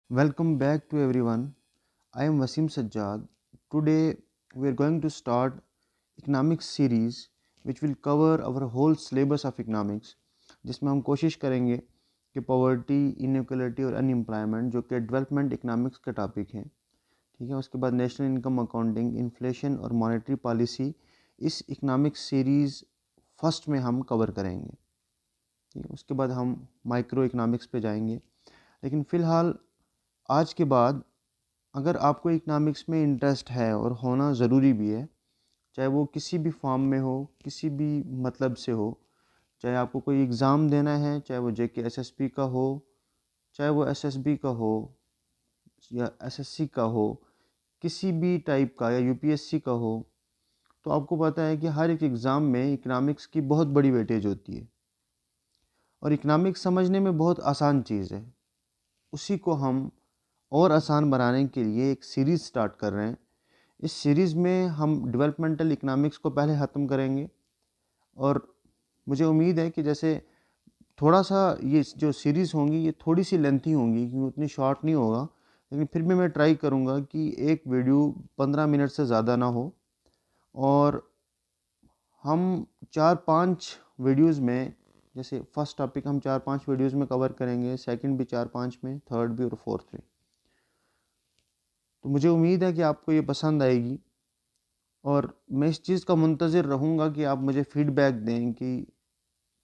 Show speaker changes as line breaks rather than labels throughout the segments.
Welcome back to everyone. I am Wasim Sajjad. Today we are going to start economics series which will cover our whole syllabus of economics जिसमें हम कोशिश करेंगे कि poverty, inequality और unemployment जो कि development economics का topic है, ठीक है। उसके बाद नेशनल इनकम अकाउंटिंग, इन्फ्लेशन और मॉनेटरी पॉलिसी इस इकोनॉमिक्स सीरीज़ फर्स्ट में हम कवर करेंगे, ठीक है। उसके बाद हम माइक्रो इकोनॉमिक्स पे जाएंगे। लेकिन फ़िलहाल आज के बाद अगर आपको इकोनॉमिक्स में इंटरेस्ट है और होना ज़रूरी भी है, चाहे वो किसी भी फॉर्म में हो, किसी भी मतलब से हो, चाहे आपको कोई एग्ज़ाम देना है, चाहे वो जेके एसएसबी का हो, चाहे वो एसएसबी का हो या एसएससी का हो, किसी भी टाइप का या यूपीएससी का हो, तो आपको पता है कि हर एक एग्ज़ाम में इकोनॉमिक्स की बहुत बड़ी वेटेज होती है और इकोनॉमिक्स समझने में बहुत आसान चीज़ है। उसी को हम और आसान बनाने के लिए एक सीरीज़ स्टार्ट कर रहे हैं। इस सीरीज़ में हम डेवलपमेंटल इकोनॉमिक्स को पहले ख़त्म करेंगे और मुझे उम्मीद है कि जैसे थोड़ा सा ये जो सीरीज़ होंगी ये थोड़ी सी लेंथी होंगी क्योंकि उतनी शॉर्ट नहीं होगा, लेकिन फिर भी मैं ट्राई करूँगा कि एक वीडियो 15 मिनट से ज़्यादा ना हो और हम 4-5 वीडियोज़ में, जैसे फर्स्ट टॉपिक हम 4-5 वीडियोज़ में कवर करेंगे, सेकंड भी 4-5 में, थर्ड भी और फोर्थ भी। तो मुझे उम्मीद है कि आपको ये पसंद आएगी और मैं इस चीज़ का मुंतज़िर रहूँगा कि आप मुझे फ़ीडबैक दें कि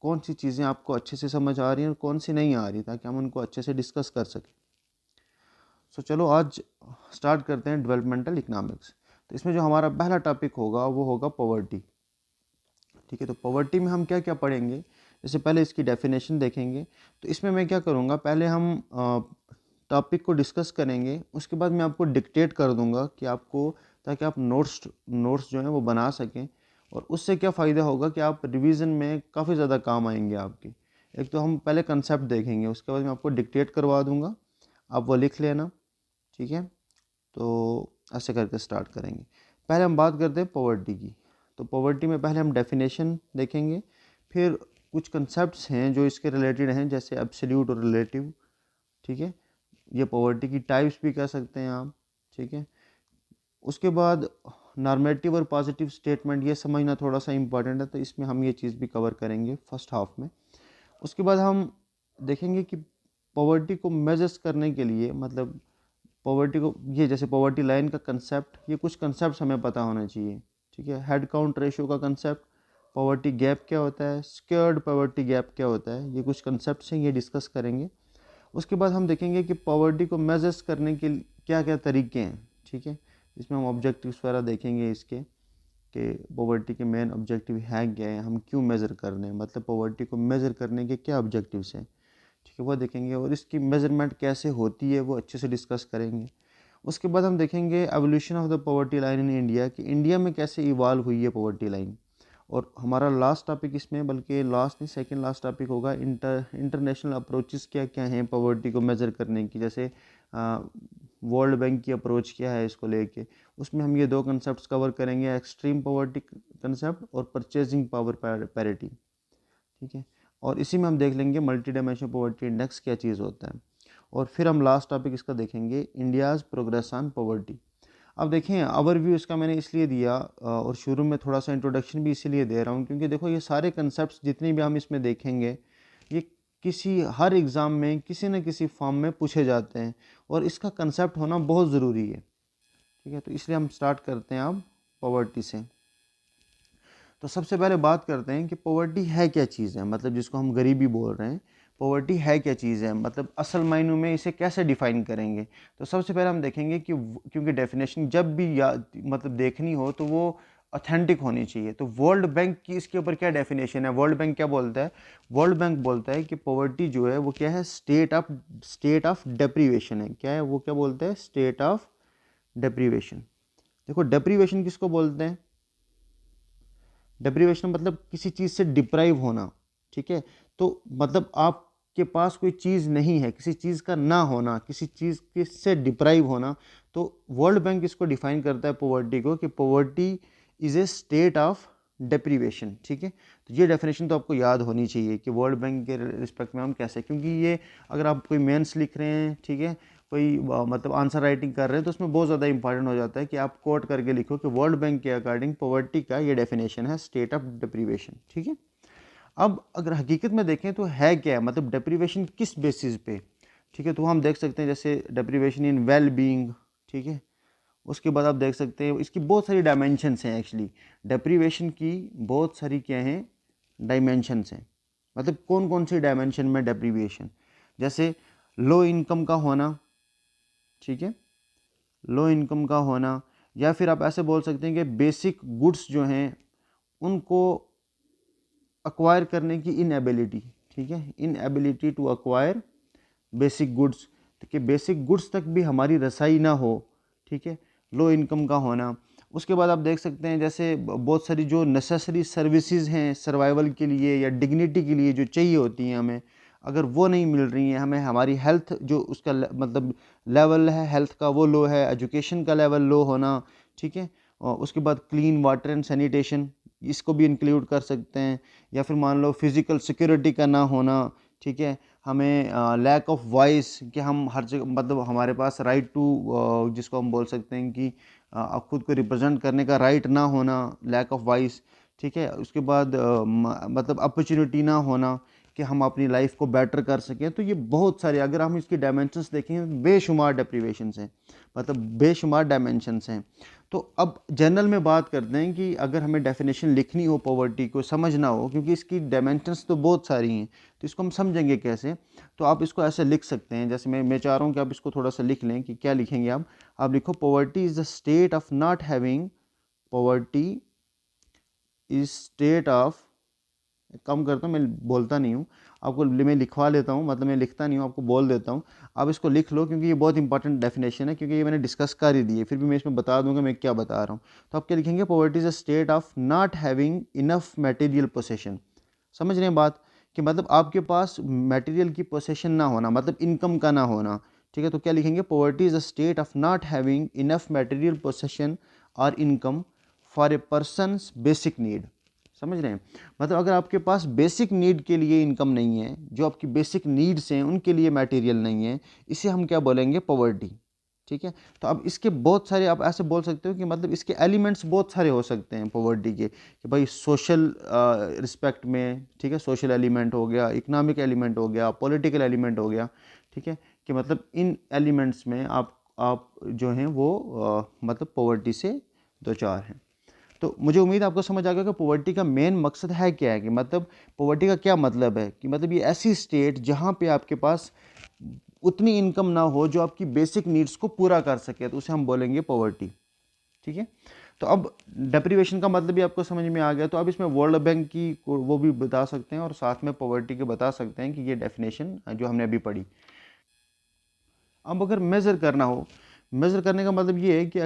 कौन सी चीज़ें आपको अच्छे से समझ आ रही हैं और कौन सी नहीं आ रही, ताकि हम उनको अच्छे से डिस्कस कर सकें। सो चलो आज स्टार्ट करते हैं डेवलपमेंटल इकोनॉमिक्स। तो इसमें जो हमारा पहला टॉपिक होगा वो होगा पॉवर्टी, ठीक है। तो पॉवर्टी में हम क्या क्या पढ़ेंगे, जैसे पहले इसकी डेफिनेशन देखेंगे। तो इसमें मैं क्या करूँगा, पहले हम टॉपिक को डिस्कस करेंगे, उसके बाद मैं आपको डिक्टेट कर दूंगा कि आपको, ताकि आप नोट्स जो हैं वो बना सकें। और उससे क्या फ़ायदा होगा कि आप रिवीजन में काफ़ी ज़्यादा काम आएंगे आपके। एक तो हम पहले कंसेप्ट देखेंगे, उसके बाद मैं आपको डिक्टेट करवा दूंगा, आप वो लिख लेना, ठीक है। तो ऐसे करके स्टार्ट करेंगे। पहले हम बात करते हैं पॉवर्टी की। तो पॉवर्टी में पहले हम डेफिनेशन देखेंगे, फिर कुछ कंसेप्ट्स हैं जो इसके रिलेटेड हैं, जैसे एब्सोल्यूट और रिलेटिव, ठीक है। ये पॉवर्टी की टाइप्स भी कह सकते हैं आप, ठीक है। उसके बाद नॉर्मेटिव और पॉजिटिव स्टेटमेंट, ये समझना थोड़ा सा इम्पॉर्टेंट है, तो इसमें हम ये चीज़ भी कवर करेंगे फर्स्ट हाफ में। उसके बाद हम देखेंगे कि पॉवर्टी को मेजर्स करने के लिए, मतलब पॉवर्टी को, ये जैसे पॉवर्टी लाइन का कंसेप्ट, ये कुछ कंसेप्ट हमें पता होना चाहिए, ठीक है। हेड काउंट रेशियो का कंसेप्ट, पॉवर्टी गैप क्या होता है, स्क्वायर्ड पॉवर्टी गैप क्या होता है, ये कुछ कंसेप्ट हैं, ये डिस्कस करेंगे। उसके बाद हम देखेंगे कि पॉवर्टी को मेजर्स करने के क्या क्या तरीके हैं, ठीक है। इसमें हम ऑब्जेक्टिव्स वगैरह देखेंगे इसके, कि पॉवर्टी के मेन ऑब्जेक्टिव है क्या है, हम क्यों मेज़र कर रहे हैं, मतलब पॉवर्टी को मेज़र करने के क्या ऑब्जेक्टिव्स हैं, ठीक है, वो देखेंगे। और इसकी मेज़रमेंट कैसे होती है वो अच्छे से डिस्कस करेंगे। उसके बाद हम देखेंगे evolution of the poverty line in India, कि इंडिया में कैसे इवॉल्व हुई है पॉवर्टी लाइन। और हमारा लास्ट टॉपिक इसमें, बल्कि लास्ट नहीं सेकंड लास्ट टॉपिक होगा, इंटरनेशनल अप्रोचेस क्या क्या हैं पॉवर्टी को मेज़र करने की, जैसे वर्ल्ड बैंक की अप्रोच क्या है इसको लेके। उसमें हम ये दो कंसेप्ट कवर करेंगे, एक्सट्रीम पॉवर्टी कंसेप्ट और परचेजिंग पावर पैरिटी, ठीक है। और इसी में हम देख लेंगे मल्टी डायमेंशनल पॉवर्टी इंडेक्स क्या चीज़ होता है। और फिर हम लास्ट टॉपिक इसका देखेंगे, इंडियाज़ प्रोग्रेस ऑन पॉवर्टी। अब देखें, ओवरव्यू इसका मैंने इसलिए दिया और शुरू में थोड़ा सा इंट्रोडक्शन भी इसीलिए दे रहा हूँ, क्योंकि देखो ये सारे कंसेप्ट जितने भी हम इसमें देखेंगे, ये किसी हर एग्ज़ाम में किसी न किसी फॉर्म में पूछे जाते हैं और इसका कंसेप्ट होना बहुत ज़रूरी है, ठीक है। तो इसलिए हम स्टार्ट करते हैं अब पॉवर्टी से। तो सबसे पहले बात करते हैं कि पॉवर्टी है क्या चीज़ है, मतलब जिसको हम गरीबी बोल रहे हैं, पॉवर्टी है क्या चीज़ है, मतलब असल मायनों में इसे कैसे डिफ़ाइन करेंगे। तो सबसे पहले हम देखेंगे कि क्योंकि डेफिनेशन जब भी याद मतलब देखनी हो तो वो ऑथेंटिक होनी चाहिए। तो वर्ल्ड बैंक की इसके ऊपर क्या डेफिनेशन है, वर्ल्ड बैंक क्या बोलता है, वर्ल्ड बैंक बोलता है कि पॉवर्टी जो है वो क्या है, स्टेट ऑफ डेप्रीवेशन है। क्या है वो, क्या बोलते हैं, स्टेट ऑफ डेप्रीवेशन। देखो डेप्रीवेशन किसको बोलते हैं, डेप्रीवेशन मतलब किसी चीज़ से डिप्राइव होना, ठीक है। तो मतलब आपके पास कोई चीज़ नहीं है, किसी चीज़ का ना होना, किसी चीज़ के से डिप्राइव होना। तो वर्ल्ड बैंक इसको डिफाइन करता है पॉवर्टी को, कि poverty is a state of deprivation, ठीक है। तो ये डेफिनेशन तो आपको याद होनी चाहिए कि वर्ल्ड बैंक के रिस्पेक्ट में हम कैसे, क्योंकि ये अगर आप कोई मेंस लिख रहे हैं, ठीक है, कोई मतलब आंसर राइटिंग कर रहे हैं तो उसमें बहुत ज़्यादा इंपॉर्टेंट हो जाता है कि आप कोट करके लिखो कि वर्ल्ड बैंक के अकॉर्डिंग पॉवर्टी का ये डेफिनेशन है, स्टेट ऑफ डिप्रीवेशन। ठीक है, अब अगर हकीकत में देखें तो है क्या है, मतलब डिप्रीवेशन किस बेसिस पे। ठीक है, तो हम देख सकते हैं जैसे डिप्रीवेशन इन वेल बीइंग। ठीक है, उसके बाद आप देख सकते हैं इसकी बहुत सारी डायमेंशंस हैं। एक्चुअली डिप्रीवेशन की बहुत सारी क्या हैं, डायमेंशंस हैं। मतलब कौन कौन सी डायमेंशन में डिप्रीवेशन, जैसे लो इनकम का होना। ठीक है, लो इनकम का होना, या फिर आप ऐसे बोल सकते हैं कि बेसिक गुड्स जो हैं उनको अक्वायर करने की इनएबिलिटी। ठीक है, inability to acquire basic goods, कि बेसिक गुड्स तक भी हमारी रसाई ना हो। ठीक है, लो इनकम का होना। उसके बाद आप देख सकते हैं जैसे बहुत सारी जो नेसेसरी सर्विसेज हैं सर्वाइवल के लिए या डिग्निटी के लिए जो चाहिए होती हैं हमें, अगर वो नहीं मिल रही हैं हमें, हमारी हेल्थ जो उसका मतलब लेवल है हेल्थ का वो लो है, एजुकेशन का लेवल लो होना। ठीक है, और उसके बाद क्लीन वाटर एंड सैनिटेशन, इसको भी इंक्लूड कर सकते हैं। या फिर मान लो फिज़िकल सिक्योरिटी का ना होना। ठीक है, हमें लैक ऑफ वॉइस, कि हम हर जगह मतलब हमारे पास राइट टू जिसको हम बोल सकते हैं कि खुद को रिप्रेजेंट करने का राइट ना होना, लैक ऑफ वॉइस। ठीक है, उसके बाद मतलब अपॉर्चुनिटी ना होना कि हम अपनी लाइफ को बेटर कर सकें। तो ये बहुत सारे, अगर हम इसकी डायमेंशंस देखें, बेशुमार डिप्रीवेशंस हैं, मतलब बेशुमार डायमेंशंस हैं। तो अब जनरल में बात करते हैं कि अगर हमें डेफिनेशन लिखनी हो, पॉवर्टी को समझना हो, क्योंकि इसकी डायमेंशंस तो बहुत सारी हैं, तो इसको हम समझेंगे कैसे। तो आप इसको ऐसे लिख सकते हैं, जैसे मैं चाह रहा हूँ कि आप इसको थोड़ा सा लिख लें कि क्या लिखेंगे आप लिखो poverty is the state of not having, poverty is state of, कम करता हूँ, मैं बोलता नहीं हूँ आपको, मैं लिखवा लेता हूँ, मतलब मैं लिखता नहीं हूँ, आपको बोल देता हूँ। आप इसको लिख लो क्योंकि ये बहुत इंपॉर्टेंट डेफिनेशन है, क्योंकि ये मैंने डिस्कस कर ही दी है, फिर भी मैं इसमें बता दूंगा मैं क्या बता रहा हूँ। तो आप क्या लिखेंगे, poverty is a state of not having enough material possession. समझ रहे हैं बात, कि मतलब आपके पास मटेरियल की पोसेशन ना होना, मतलब इनकम का ना होना। ठीक है, तो क्या लिखेंगे, poverty is a state of not having enough material possession और income for a person's basic need. समझ रहे हैं, मतलब अगर आपके पास बेसिक नीड के लिए इनकम नहीं है, जो आपकी बेसिक नीड्स हैं उनके लिए मटेरियल नहीं है, इसे हम क्या बोलेंगे, पॉवर्टी। ठीक है, तो अब इसके बहुत सारे, आप ऐसे बोल सकते हो कि मतलब इसके एलिमेंट्स बहुत सारे हो सकते हैं पॉवर्टी के, कि भाई सोशल रिस्पेक्ट में, ठीक है, सोशल एलिमेंट हो गया, इकोनॉमिक एलिमेंट हो गया, पॉलिटिकल एलिमेंट हो गया। ठीक है, कि मतलब इन एलिमेंट्स में आप जो हैं वो मतलब पॉवर्टी से दो चार हैं। तो मुझे उम्मीद आपको समझ आ गया कि पॉवर्टी का मेन मकसद है क्या है, कि मतलब पॉवर्टी का क्या मतलब है, कि मतलब ये ऐसी स्टेट जहाँ पे आपके पास उतनी इनकम ना हो जो आपकी बेसिक नीड्स को पूरा कर सके, तो उसे हम बोलेंगे पॉवर्टी। ठीक है, तो अब डेप्रीवेशन का मतलब भी आपको समझ में आ गया। तो अब इसमें वर्ल्ड बैंक की वो भी बता सकते हैं और साथ में पॉवर्टी के बता सकते हैं कि ये डेफिनेशन जो हमने अभी पढ़ी। अब अगर मेज़र करना हो, मेज़र करने का मतलब ये है कि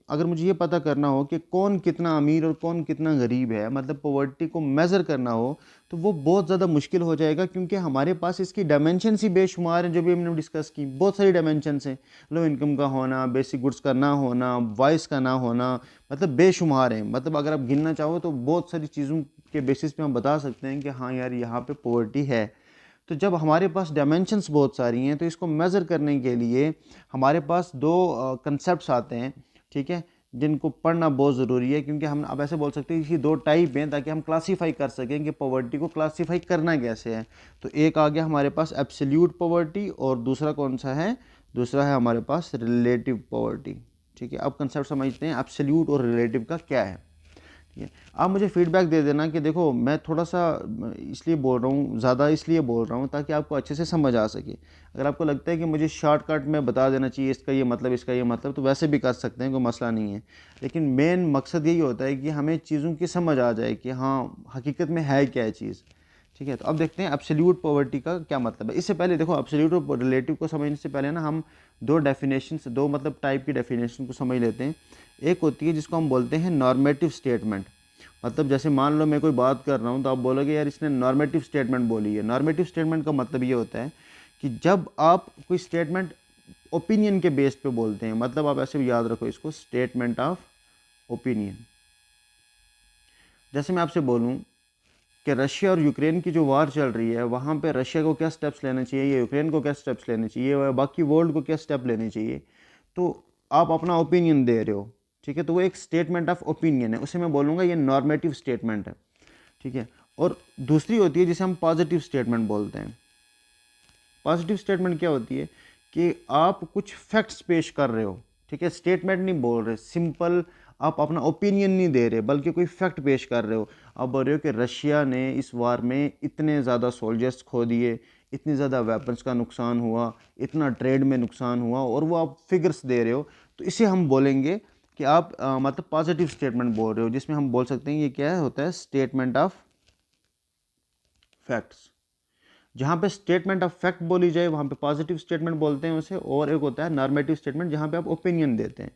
अगर मुझे ये पता करना हो कि कौन कितना अमीर और कौन कितना गरीब है, मतलब पॉवर्टी को मेज़र करना हो, तो वो बहुत ज़्यादा मुश्किल हो जाएगा, क्योंकि हमारे पास इसकी डायमेंशंस ही बेशुमार हैं, जो भी हमने डिस्कस की, बहुत सारी डायमेंशंस हैं। लो इनकम का होना, बेसिक गुड्स का ना होना, वॉइस का ना होना, मतलब बेशुमार हैं। मतलब अगर आप गिनना चाहो तो बहुत सारी चीज़ों के बेसिस पे हम बता सकते हैं कि हाँ यार यहाँ पे पॉवर्टी है। तो जब हमारे पास डायमेंशंस बहुत सारी हैं, तो इसको मेज़र करने के लिए हमारे पास दो कंसेप्ट्स आते हैं। ठीक है, जिनको पढ़ना बहुत ज़रूरी है, क्योंकि हम अब ऐसे बोल सकते हैं कि दो टाइप हैं, ताकि हम क्लासीफाई कर सकें कि पॉवर्टी को क्लासीफाई करना कैसे है। तो एक आ गया हमारे पास एब्सोल्यूट पॉवर्टी, और दूसरा कौन सा है, दूसरा है हमारे पास रिलेटिव पॉवर्टी। ठीक है, अब कंसेप्ट समझते हैं एब्सोल्यूट और रिलेटिव का क्या है। ठीक है, आप मुझे फीडबैक दे देना कि देखो मैं थोड़ा सा इसलिए बोल रहा हूँ, ज़्यादा इसलिए बोल रहा हूँ ताकि आपको अच्छे से समझ आ सके। अगर आपको लगता है कि मुझे शॉर्टकट में बता देना चाहिए इसका ये मतलब, इसका ये मतलब, तो वैसे भी कर सकते हैं, कोई मसला नहीं है। लेकिन मेन मकसद यही होता है कि हमें चीज़ों की समझ आ जाए कि हाँ हकीकत में है क्या है चीज़। ठीक है, तो अब देखते हैं एब्सोल्यूट पॉवर्टी का क्या मतलब है। इससे पहले देखो, एब्सोल्यूट और रिलेटिव को समझने से पहले ना हम दो डेफिनेशन, दो मतलब टाइप की डेफिनेशन को समझ लेते हैं। एक होती है जिसको हम बोलते हैं नॉर्मेटिव स्टेटमेंट। मतलब जैसे मान लो मैं कोई बात कर रहा हूँ तो आप बोलोगे यार इसने नॉर्मेटिव स्टेटमेंट बोली है। नॉर्मेटिव स्टेटमेंट का मतलब ये होता है कि जब आप कोई स्टेटमेंट ओपिनियन के बेस पे बोलते हैं, मतलब आप ऐसे भी याद रखो इसको, स्टेटमेंट ऑफ ओपिनियन। जैसे मैं आपसे बोलूँ कि रशिया और यूक्रेन की जो वार चल रही है वहाँ पे रशिया को क्या स्टेप्स लेने चाहिए या यूक्रेन को क्या स्टेप्स लेने चाहिए या बाकी वर्ल्ड को क्या स्टेप लेने चाहिए, तो आप अपना ओपिनियन दे रहे हो, ठीक है। तो वो एक स्टेटमेंट ऑफ ओपिनियन है, उसे मैं बोलूँगा ये नॉर्मेटिव स्टेटमेंट है, ठीक है। और दूसरी होती है जिसे हम पॉजिटिव स्टेटमेंट बोलते हैं। पॉजिटिव स्टेटमेंट क्या होती है कि आप कुछ फैक्ट्स पेश कर रहे हो, ठीक है, स्टेटमेंट नहीं बोल रहे, सिंपल आप अपना ओपिनियन नहीं दे रहे बल्कि कोई फैक्ट पेश कर रहे हो। आप बोल रहे हो कि रशिया ने इस वार में इतने ज़्यादा सोल्जर्स खो दिए, इतनी ज़्यादा वेपन्स का नुकसान हुआ, इतना ट्रेड में नुकसान हुआ, और वो आप फिगर्स दे रहे हो। तो इसे हम बोलेंगे कि आप मतलब पॉजिटिव स्टेटमेंट बोल रहे हो, जिसमें हम बोल सकते हैं ये क्या होता है, स्टेटमेंट ऑफ फैक्ट्स। जहाँ पे स्टेटमेंट ऑफ फैक्ट बोली जाए वहाँ पे पॉजिटिव स्टेटमेंट बोलते हैं उसे, और एक होता है नॉर्मेटिव स्टेटमेंट जहाँ पे आप ओपिनियन देते हैं।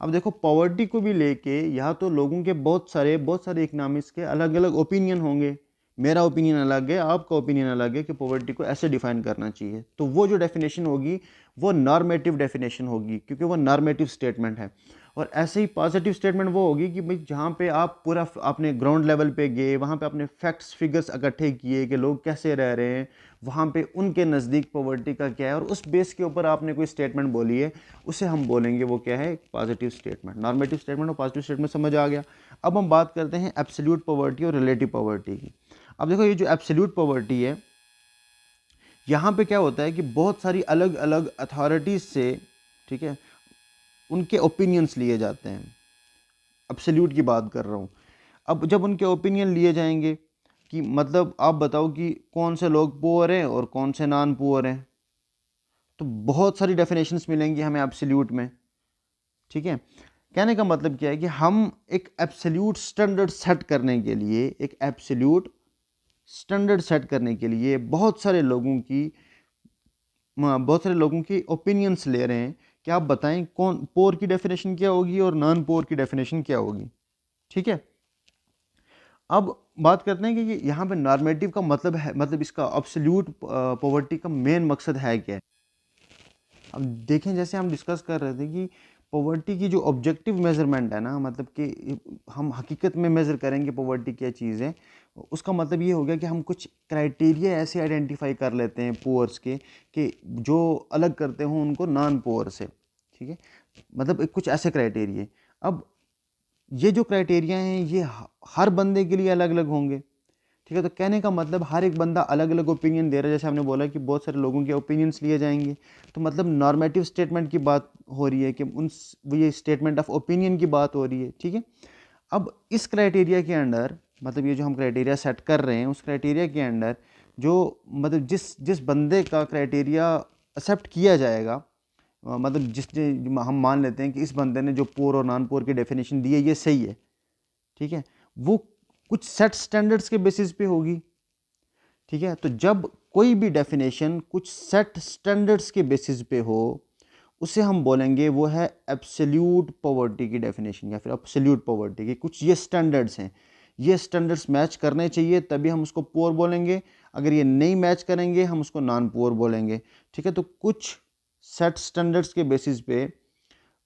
अब देखो पॉवर्टी को भी लेके यहाँ तो लोगों के बहुत सारे इकनॉमिक्स के अलग अलग ओपिनियन होंगे। मेरा ओपिनियन अलग है, आपका ओपिनियन अलग है कि पॉवर्टी को ऐसे डिफाइन करना चाहिए। तो वो जो डेफिनेशन होगी वो नॉर्मेटिव डेफिनेशन होगी, क्योंकि वो नॉर्मेटिव स्टेटमेंट है। और ऐसे ही पॉजिटिव स्टेटमेंट वो होगी कि भाई जहाँ पे आप पूरा अपने ग्राउंड लेवल पे गए, वहाँ पे अपने फैक्ट्स फिगर्स इकट्ठे किए कि लोग कैसे रह रहे हैं, वहाँ पे उनके नज़दीक पॉवर्टी का क्या है, और उस बेस के ऊपर आपने कोई स्टेटमेंट बोली है, उसे हम बोलेंगे वो क्या है, पॉजिटिव स्टेटमेंट। नॉर्मेटिव स्टेटमेंट और पॉजिटिव स्टेटमेंट समझ आ गया। अब हम बात करते हैं एब्सोल्यूट पॉवर्टी और रिलेटिव पॉवर्टी की। अब देखो ये जो एब्सोल्यूट पॉवर्टी है, यहाँ पे क्या होता है कि बहुत सारी अलग अलग अथॉरिटीज़ से, ठीक है, उनके ओपिनियंस लिए जाते हैं। एब्सोल्यूट की बात कर रहा हूँ। अब जब उनके ओपिनियन लिए जाएंगे कि मतलब आप बताओ कि कौन से लोग पुअर हैं और कौन से नॉन पुअर हैं, तो बहुत सारी डेफिनेशंस मिलेंगी हमें एब्सोल्यूट में, ठीक है। कहने का मतलब क्या है कि हम एक एब्सोल्यूट स्टैंडर्ड सेट करने के लिए, एक एब्सोल्यूट स्टैंडर्ड सेट करने के लिए बहुत सारे लोगों की ओपिनियंस ले रहे हैं कि आप बताएं कौन पोर की डेफिनेशन क्या होगी और नॉन पोर की डेफिनेशन क्या होगी, ठीक है। अब बात करते हैं कि यहाँ पे नॉर्मेटिव का मतलब है, मतलब इसका एब्सोल्यूट पॉवर्टी का मेन मकसद है क्या है। अब देखें, जैसे हम डिस्कस कर रहे थे कि पॉवर्टी की जो ऑब्जेक्टिव मेजरमेंट है ना, मतलब कि हम हकीकत में मेज़र करेंगे पॉवर्टी क्या चीज़ है, उसका मतलब ये हो गया कि हम कुछ क्राइटेरिया ऐसे आइडेंटिफाई कर लेते हैं पुअर्स के कि जो अलग करते हों उनको नॉन पुअर से, ठीक है। मतलब कुछ ऐसे क्राइटेरिया। अब ये जो क्राइटेरिया हैं ये हर बंदे के लिए अलग अलग होंगे, ठीक है। तो कहने का मतलब हर एक बंदा अलग अलग ओपिनियन दे रहा है, जैसे हमने बोला कि बहुत सारे लोगों के ओपिनियंस लिए जाएंगे। तो मतलब नॉर्मेटिव स्टेटमेंट की बात हो रही है कि ये स्टेटमेंट ऑफ ओपिनियन की बात हो रही है, ठीक है। अब इस क्राइटेरिया के अंडर, मतलब ये जो हम क्राइटेरिया सेट कर रहे हैं उस क्राइटेरिया के अंडर जो मतलब जिस जिस बंदे का क्राइटेरिया एक्सेप्ट किया जाएगा, मतलब जिसने हम मान लेते हैं कि इस बंदे ने जो पोर और नॉन पोर की डेफिनेशन दी है ये सही है, ठीक है, वो कुछ सेट स्टैंडर्ड्स के बेसिस पे होगी, ठीक है। तो जब कोई भी डेफिनेशन कुछ सेट स्टैंडर्ड्स के बेसिस पे हो उसे हम बोलेंगे वो है एब्सोल्यूट पॉवर्टी की डेफिनेशन या फिर एब्सोल्यूट पॉवर्टी की। कुछ ये स्टैंडर्ड्स हैं, ये स्टैंडर्ड्स मैच करने चाहिए तभी हम उसको पुअर बोलेंगे, अगर ये नहीं मैच करेंगे हम उसको नॉन पुअर बोलेंगे, ठीक है। तो कुछ सेट स्टैंडर्ड्स के बेसिस पे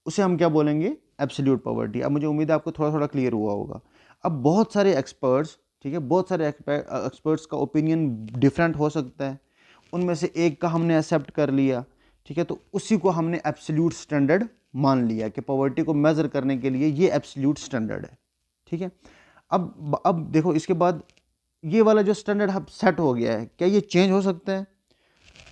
उसे हम क्या बोलेंगे, एब्सोल्यूट पॉवर्टी। अब मुझे उम्मीद है आपको थोड़ा थोड़ा क्लियर हुआ होगा। अब बहुत सारे एक्सपर्ट्स, ठीक है, बहुत सारे एक्सपर्ट्स का ओपिनियन डिफरेंट हो सकता है, उनमें से एक का हमने एक्सेप्ट कर लिया, ठीक है, तो उसी को हमने एब्सोल्यूट स्टैंडर्ड मान लिया कि पॉवर्टी को मेजर करने के लिए ये एब्सोल्यूट स्टैंडर्ड है, ठीक है। अब देखो इसके बाद ये वाला जो स्टैंडर्ड अब सेट हो गया है, क्या ये चेंज हो सकता है?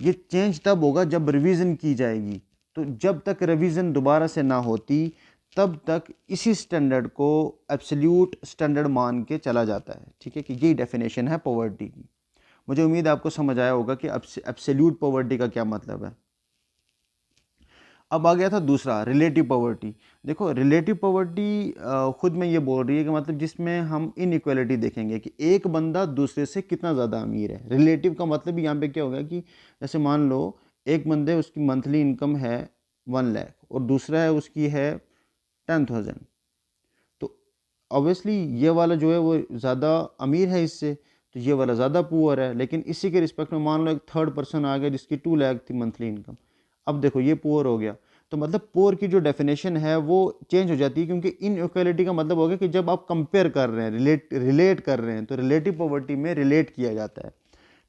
ये चेंज तब होगा जब रिवीजन की जाएगी। तो जब तक रिवीजन दोबारा से ना होती तब तक इसी स्टैंडर्ड को एब्सोल्यूट स्टैंडर्ड मान के चला जाता है, ठीक है, कि यही डेफिनेशन है पॉवर्टी की। मुझे उम्मीद है आपको समझ आया होगा कि एब्सोल्यूट पॉवर्टी का क्या मतलब है। अब आ गया था दूसरा, रिलेटिव पॉवर्टी। देखो रिलेटिव पॉवर्टी खुद में ये बोल रही है कि मतलब जिसमें हम इनइक्वालिटी देखेंगे कि एक बंदा दूसरे से कितना ज़्यादा अमीर है। रिलेटिव का मतलब यहाँ पे क्या होगा कि जैसे मान लो एक बंदे उसकी मंथली इनकम है 1 लाख और दूसरा है उसकी है 10,000, तो ऑब्वियसली ये वाला जो है वो ज़्यादा अमीर है इससे, तो ये वाला ज़्यादा पुअर है। लेकिन इसी के रिस्पेक्ट में मान लो एक थर्ड पर्सन आ गया जिसकी 2 लाख थी मंथली इनकम, अब देखो ये पुअर हो गया, तो मतलब पोर की जो डेफिनेशन है वो चेंज हो जाती है, क्योंकि इनइक्वालिटी का मतलब हो गया कि जब आप कंपेयर कर रहे हैं, रिलेट कर रहे हैं, तो रिलेटिव पॉवर्टी में रिलेट किया जाता है।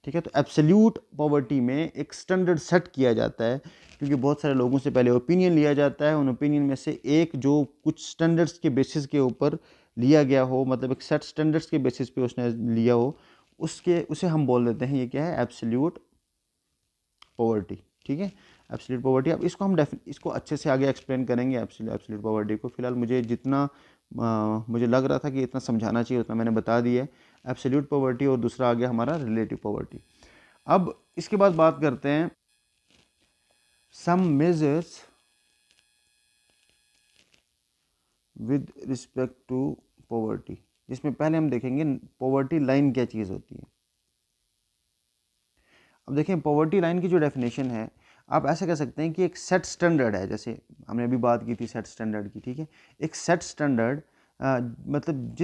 ठीक है, तो एब्सोल्यूट पॉवर्टी में एक स्टैंडर्ड सेट किया जाता है, क्योंकि बहुत सारे लोगों से पहले ओपिनियन लिया जाता है, उन ओपिनियन में से एक जो कुछ स्टैंडर्ड्स के बेसिस के ऊपर लिया गया हो, मतलब एक सेट स्टैंडर्ड्स के बेसिस पे उसने लिया हो, उसे हम बोल देते हैं ये क्या है, एब्सोल्यूट पॉवर्टी। ठीक है, एब्सोल्यूट पॉवर्टी। अब इसको हम इसको अच्छे से आगे एक्सप्लेन करेंगे एब्सोल्यूट पॉवर्टी को। फिलहाल मुझे जितना मुझे लग रहा था कि इतना समझाना चाहिए उतना मैंने बता दिया है, एब्सोल्यूट पॉवर्टी, और दूसरा आ गया हमारा रिलेटिव पॉवर्टी। अब इसके बाद बात करते हैं some measures with respect to poverty, जिसमें पहले हम देखेंगे पॉवर्टी लाइन क्या चीज़ होती है। अब देखें, पॉवर्टी लाइन की जो डेफिनेशन है, आप ऐसे कह सकते हैं कि एक सेट स्टैंडर्ड है, जैसे हमने अभी बात की थी सेट स्टैंडर्ड की। ठीक है, एक सेट स्टैंडर्ड मतलब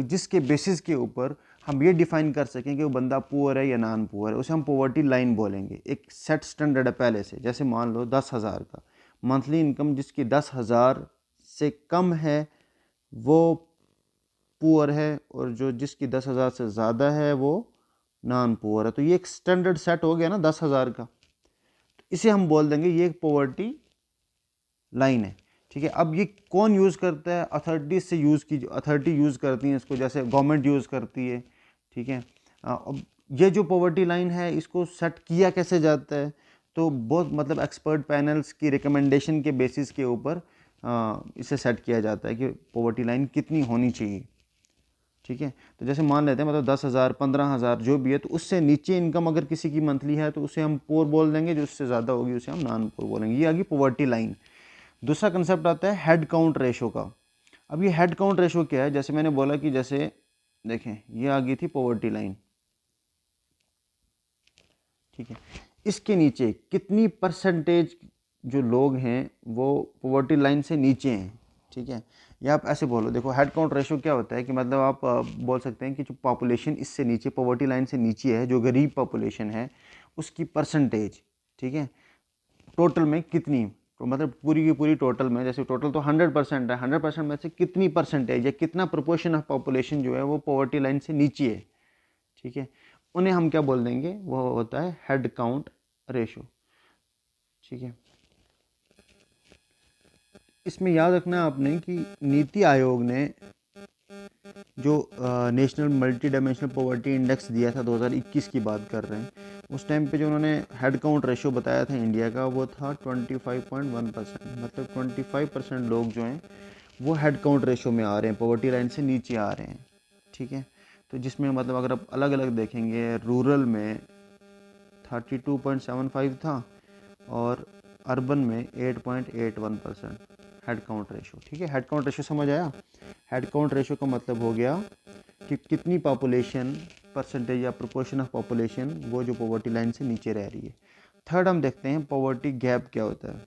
जिसके बेसिस के ऊपर हम ये डिफाइन कर सकें कि वो बंदा पुअर है या नॉन पुअर है, उसे हम पॉवर्टी लाइन बोलेंगे। एक सेट स्टैंडर्ड है पहले से, जैसे मान लो 10,000 का मंथली इनकम, जिसकी 10,000 से कम है वो पुअर है, और जो जिसकी 10,000 से ज़्यादा है वो नॉन पुअर है। तो ये एक स्टैंडर्ड सेट हो गया ना 10,000 का, तो इसे हम बोल देंगे ये एक पॉवर्टी लाइन है। ठीक है, अब ये कौन यूज़ करता है, अथॉरिटीज से यूज़ की, अथॉरिटी यूज़ करती हैं इसको, जैसे गवर्नमेंट यूज़ करती है। ठीक है, अब ये जो पॉवर्टी लाइन है इसको सेट किया कैसे जाता है, तो बहुत मतलब एक्सपर्ट पैनल्स की रिकमेंडेशन के बेसिस के ऊपर इसे सेट किया जाता है कि पॉवर्टी लाइन कितनी होनी चाहिए। ठीक है, तो जैसे मान लेते हैं मतलब 10,000, 15,000 जो भी है, तो उससे नीचे इनकम अगर किसी की मंथली है तो उसे हम पोर बोल देंगे, जो उससे ज़्यादा होगी उसे हम नॉन पोर बोलेंगे। ये आ गई पॉवर्टी लाइन। दूसरा कंसेप्ट आता है हेड काउंट रेशो का। अब ये हेड काउंट रेशो क्या है, जैसे मैंने बोला कि जैसे देखें ये आ गई थी पॉवर्टी लाइन। ठीक है, इसके नीचे कितनी परसेंटेज जो लोग हैं वो पॉवर्टी लाइन से नीचे हैं। ठीक है, या आप ऐसे बोलो, देखो हेड काउंट रेशो क्या होता है कि मतलब आप बोल सकते हैं कि जो पॉपुलेशन इससे नीचे, पॉवर्टी लाइन से नीचे है, जो गरीब पॉपुलेशन है, उसकी परसेंटेज। ठीक है, टोटल में कितनी, तो मतलब पूरी की पूरी टोटल में, जैसे टोटल तो 100% है, 100% में से कितनी परसेंटेज या कितना प्रोपोर्शन ऑफ पॉपुलेशन जो है वो पॉवर्टी लाइन से नीचे है। ठीक है, उन्हें हम क्या बोल देंगे, वो होता है हेड काउंट रेशो। ठीक है, इसमें याद रखना आपने कि नीति आयोग ने जो national multi dimensional poverty index दिया था, 2021 की बात कर रहे हैं, उस टाइम पे जो उन्होंने हेड काउंट रेशो बताया था इंडिया का, वो था 25.1%। मतलब 25% लोग जो हैं वो हेड काउंट रेशो में आ रहे हैं, पॉवर्टी लाइन से नीचे आ रहे हैं। ठीक है, तो जिसमें मतलब अगर आप अलग अलग देखेंगे, रूरल में 32.75 था और अर्बन में 8.81% हेड काउंट रेशो। ठीक है, हेड काउंट रेशो समझ आया। हेड काउंट रेशो का मतलब हो गया कि कितनी पॉपुलेशन, परसेंटेज या प्रोपोर्शन ऑफ पॉपुलेशन वो जो पॉवर्टी लाइन से नीचे रह रही है। थर्ड हम देखते हैं पॉवर्टी गैप क्या होता है।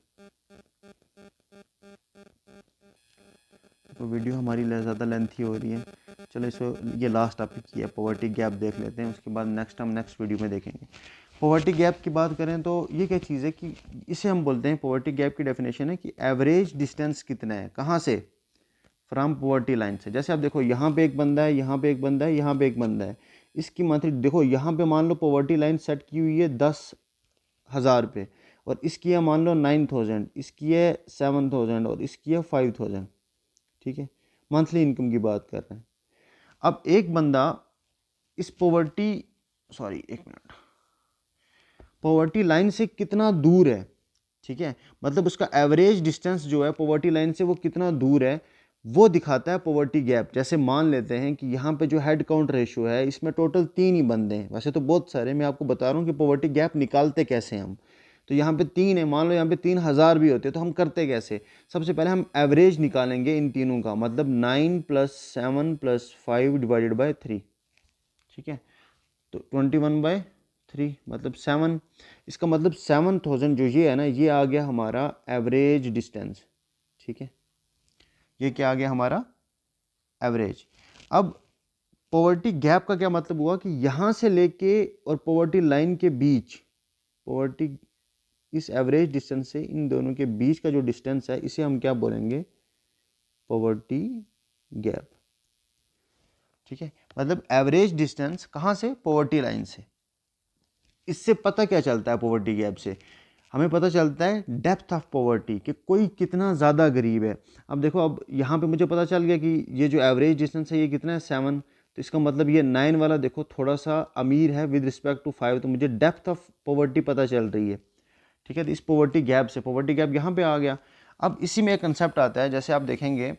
तो वीडियो हमारी ज़्यादा लेंथी हो रही है, चलो इसको, ये लास्ट टॉपिक ही है, पॉवर्टी गैप देख लेते हैं, उसके बाद हम नेक्स्ट वीडियो में देखेंगे। पॉवर्टी गैप की बात करें तो ये क्या चीज़ है कि इसे हम बोलते हैं, पॉवर्टी गैप की डेफिनेशन है कि एवरेज डिस्टेंस कितना है, कहाँ से, फ्रॉम पॉवर्टी लाइन से। जैसे आप देखो यहाँ पे एक बंदा है, यहाँ पे एक बंदा है, यहाँ पे एक बंदा है, इसकी मंथली देखो, यहाँ पे मान लो पॉवर्टी लाइन सेट की हुई है 10,000 पे, और इसकी है मान लो 9,000, इसकी है 7,000 और इसकी है 5,000। ठीक है, मंथली इनकम की बात कर रहे हैं। अब एक बंदा इस एक मिनट, पॉवर्टी लाइन से कितना दूर है। ठीक है, मतलब उसका एवरेज डिस्टेंस जो है पॉवर्टी लाइन से वो कितना दूर है, वो दिखाता है पॉवर्टी गैप। जैसे मान लेते हैं कि यहाँ पे जो हेड काउंट रेशियो है इसमें टोटल 3 ही बंदे हैं, वैसे तो बहुत सारे, मैं आपको बता रहा हूँ कि पॉवर्टी गैप निकालते कैसे हम। तो यहाँ पे 3 है, मान लो यहाँ पे 3,000 भी होते, तो हम करते कैसे, सबसे पहले हम एवरेज निकालेंगे इन तीनों का, मतलब 9 + 7 + 5 / 3। ठीक है, तो 21/3 मतलब 7, इसका मतलब 7,000 जो ये है ना, ये आ गया हमारा एवरेज डिस्टेंस। ठीक है, ये क्या आ गया हमारा एवरेज। अब पॉवर्टी गैप का क्या मतलब हुआ कि यहाँ से लेके और पॉवर्टी लाइन के बीच, पॉवर्टी इस एवरेज डिस्टेंस से इन दोनों के बीच का जो डिस्टेंस है इसे हम क्या बोलेंगे, पॉवर्टी गैप। ठीक है, मतलब एवरेज डिस्टेंस कहाँ से, पॉवर्टी लाइन से। इससे पता क्या चलता है पॉवर्टी गैप से, हमें पता चलता है डेप्थ ऑफ पॉवर्टी, कि कोई कितना ज़्यादा गरीब है। अब देखो, अब यहाँ पे मुझे पता चल गया कि ये जो एवरेज डिस्टेंस है ये कितना है, 7, तो इसका मतलब ये 9 वाला देखो थोड़ा सा अमीर है विद रिस्पेक्ट टू 5, तो मुझे डेप्थ ऑफ पॉवर्टी पता चल रही है। ठीक है, तो इस पॉवर्टी गैप से, पॉवर्टी गैप यहाँ पे आ गया। अब इसी में एक कंसेप्ट आता है, जैसे आप देखेंगे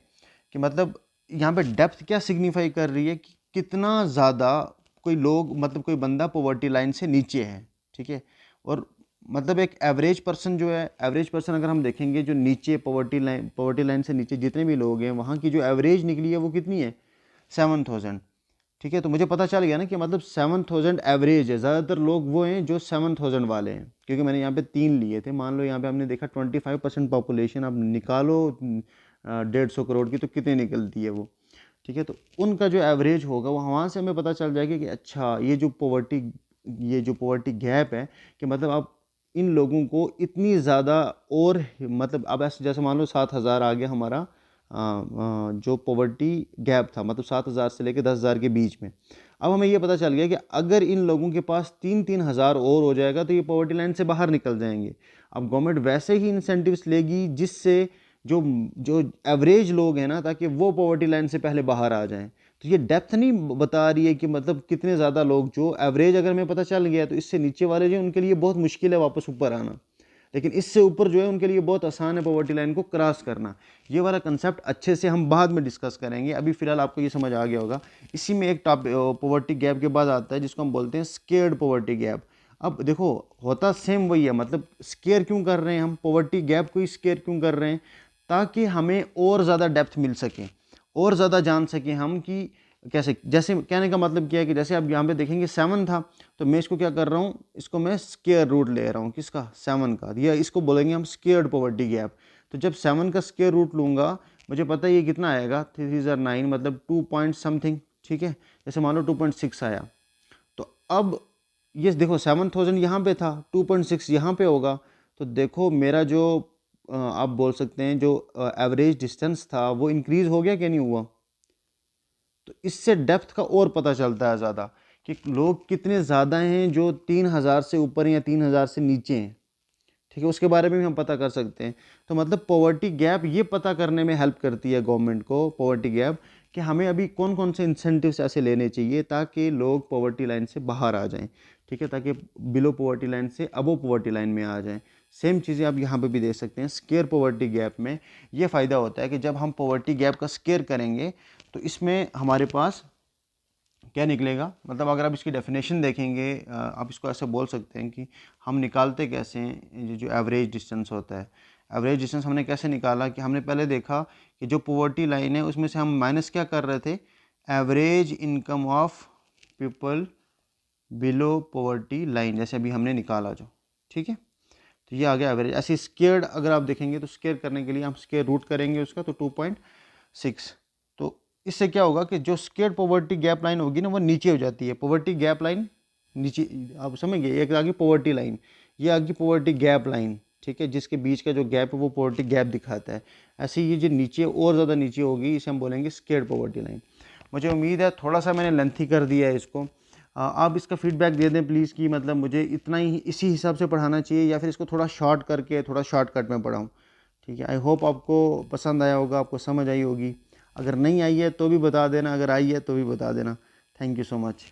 कि मतलब यहाँ पे डेप्थ क्या सिग्निफाई कर रही है, कि कितना ज़्यादा कोई लोग, मतलब कोई बंदा पॉवर्टी लाइन से नीचे है। ठीक है, और मतलब एक एवरेज पर्सन जो है, एवरेज पर्सन अगर हम देखेंगे जो नीचे पॉवर्टी लाइन से नीचे जितने भी लोग हैं, वहाँ की जो एवरेज निकली है वो कितनी है, 7000। ठीक है, तो मुझे पता चल गया ना कि मतलब 7000 एवरेज है। ज़्यादातर लोग वो हैं जो 7000 वाले हैं, क्योंकि मैंने यहाँ पे 3 लिए थे। मान लो यहाँ पे हमने देखा 25% पॉपुलेशन, अब निकालो 150 करोड़ की तो कितनी निकलती है वो। ठीक है, तो उनका जो एवरेज होगा वो वहाँ से हमें पता चल जाएगा कि अच्छा ये जो पॉवर्टी गैप है, कि मतलब आप इन लोगों को इतनी ज़्यादा, और मतलब अब ऐसे जैसे मान लो 7000 आ गया हमारा जो पॉवर्टी गैप था, मतलब 7000 से लेकर 10,000 के बीच में। अब हमें ये पता चल गया कि अगर इन लोगों के पास 3-3 हज़ार और हो जाएगा तो ये पॉवर्टी लाइन से बाहर निकल जाएंगे। अब गवर्नमेंट वैसे ही इंसेंटिव्स लेगी जिससे जो जो एवरेज लोग हैं ना, ताकि वो पॉवर्टी लाइन से पहले बाहर आ जाएं। तो ये डेप्थ नहीं बता रही है कि मतलब कितने ज़्यादा लोग, जो एवरेज अगर हमें पता चल गया तो इससे नीचे वाले जो उनके लिए बहुत मुश्किल है वापस ऊपर आना, लेकिन इससे ऊपर जो है उनके लिए बहुत आसान है पॉवर्टी लाइन को क्रॉस करना। ये वाला कंसेप्ट अच्छे से हम बाद में डिस्कस करेंगे, अभी फिलहाल आपको ये समझ आ गया होगा। इसी में एक टॉपिक पॉवर्टी गैप के बाद आता है जिसको हम बोलते हैं स्केयर्ड पॉवर्टी गैप। अब देखो, होता सेम वही है, मतलब स्केयर क्यों कर रहे हैं हम, पॉवर्टी गैप को ही स्केयर क्यों कर रहे हैं, ताकि हमें और ज़्यादा डेप्थ मिल सके, और ज़्यादा जान सकें हम कि कैसे। जैसे कहने का मतलब क्या है कि जैसे आप यहाँ पे देखेंगे 7 था, तो मैं इसको क्या कर रहा हूँ, इसको मैं स्केयर रूट ले रहा हूँ, किसका, 7 का, या इसको बोलेंगे हम स्केयर्ड पॉवर्टी गैप। तो जब 7 का स्केयर रूट लूँगा, मुझे पता है ये कितना आएगा, 3 मतलब 2 पॉइंट समथिंग। ठीक है, जैसे मान लो 2.6 आया, तो अब ये देखो 7000 यहाँ पे था, 2.6 यहाँ पे होगा, तो देखो मेरा जो आप बोल सकते हैं जो एवरेज डिस्टेंस था वो इंक्रीज हो गया कि नहीं हुआ। तो इससे डेप्थ का और पता चलता है ज़्यादा, कि लोग कितने ज़्यादा हैं जो 3000 से ऊपर या 3000 से नीचे हैं। ठीक है, उसके बारे में भी हम पता कर सकते हैं। तो मतलब पॉवर्टी गैप ये पता करने में हेल्प करती है गवर्नमेंट को, पॉवर्टी गैप, कि हमें अभी कौन कौन से इंसेंटिव्स ऐसे लेने चाहिए ताकि लोग पॉवर्टी लाइन से बाहर आ जाएं। ठीक है, ताकि बिलो पॉवर्टी लाइन से अबो पॉवर्टी लाइन में आ जाएं। सेम चीज़ें आप यहाँ पे भी देख सकते हैं। स्केयर पॉवर्टी गैप में ये फ़ायदा होता है कि जब हम पॉवर्टी गैप का स्केयर करेंगे तो इसमें हमारे पास क्या निकलेगा, मतलब अगर आप इसकी डेफिनेशन देखेंगे, आप इसको ऐसे बोल सकते हैं कि हम निकालते कैसे हैं ये जो एवरेज डिस्टेंस होता है। एवरेज डिस्टेंस हमने कैसे निकाला, कि हमने पहले देखा कि जो पॉवर्टी लाइन है उसमें से हम माइनस क्या कर रहे थे, average income of people below poverty line, जैसे अभी हमने निकाला जो। ठीक है, तो ये आ गया एवरेज। ऐसे स्केयर्ड अगर आप देखेंगे तो स्केयर करने के लिए हम स्केयर रूट करेंगे उसका, तो 2.6। तो इससे क्या होगा कि जो स्केयर्ड पॉवर्टी गैप लाइन होगी ना वो नीचे हो जाती है। पॉवर्टी गैप लाइन नीचे, आप समझ गए, एक आ गई पॉवर्टी लाइन, ये आ गई पॉवर्टी गैप लाइन। ठीक है, जिसके बीच का जो गैप है वो पॉवर्टी गैप दिखाता है। ऐसे ये जो नीचे और ज़्यादा नीचे होगी इसे हम बोलेंगे स्केयर्ड पॉवर्टी लाइन। मुझे उम्मीद है थोड़ा सा मैंने लेंथी कर दिया है इसको। आप इसका फीडबैक दे दें प्लीज़, कि मतलब मुझे इतना ही इसी हिसाब से पढ़ाना चाहिए या फिर इसको थोड़ा शॉर्ट करके थोड़ा शॉर्टकट में पढ़ाऊँ। ठीक है, आई होप आपको पसंद आया होगा, आपको समझ आई होगी। अगर नहीं आई है तो भी बता देना, अगर आई है तो भी बता देना। Thank you so much.